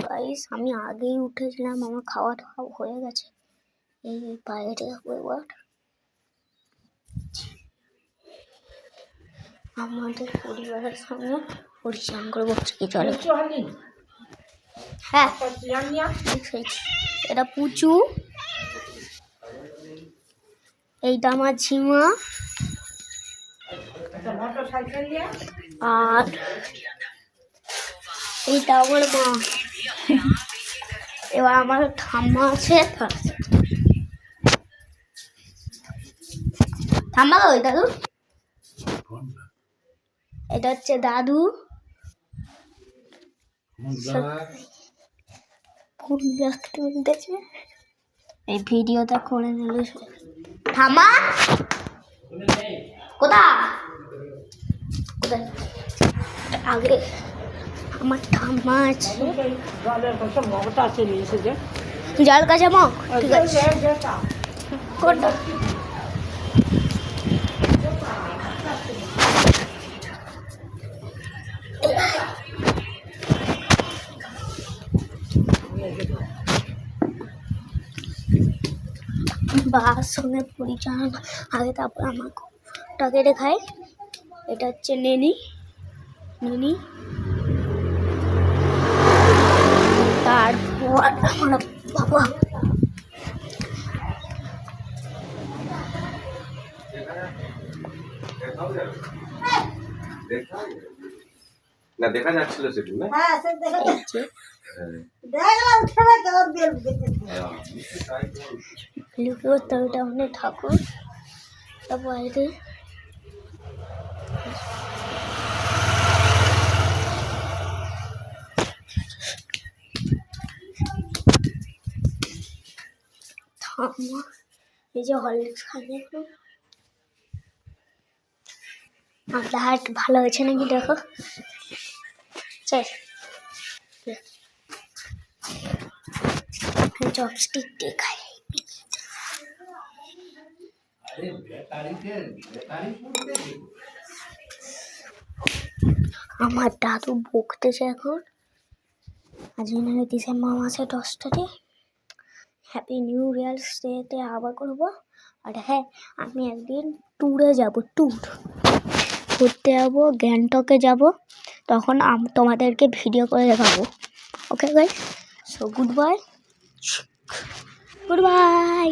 Guys আমি আগেই উঠেছিলাম, আমার খাওয়া দাওয়া হয়ে গেছে। এই বাইরে যাবো এবার। আমাদের পরিবারের সামনে পরিচালন করে বসছে কি চলে। হ্যাঁ এটা পুচু, এইটা আমার ঝিমা, আর এইটা আমার মা। এবার আমার ঠাম্মা আছে, ঠাম্মা ওই দাদু, এটা হচ্ছে দাদু। কোন ব্যক্তি বলতেছে এই ভিডিওটা করে নিল। ঠাম্মা কোথায় কোথায়? আগে আমার ঠাম্মা আছে, জল কাছে মগ ঠিক আছে। কোনটা বাবার সঙ্গে পরিচালনা আগে, তারপর আমাকে কেটে খাই। এটা হচ্ছে নেনি, নেনি, তারপর আমার বাবা। না দেখা যাচ্ছিল সেদিন না? হ্যাঁ সে দেখা যাচ্ছে, লুকে করতে হবে। এটা অনেক ঠাকুর, বাইরে এই যে হরলিক্স খাবে। আপনার হাট ভালো হয়েছে নাকি দেখো। চপস্টিক দিয়ে খাই। আমার দাদু বকতেছে এখন। আজ ডিসেম্বর মাসে 10 তারিখ। হ্যাপি নিউ ইয়ার ডেতে আবার করবো। আর হ্যাঁ আমি একদিন ট্যুরে যাব, ট্যুর ঘুরতে যাবো, গ্যাংটকে যাব, তখন তোমাদেরকে ভিডিও করে দেখাবো। Okay guys, so good bye, good bye.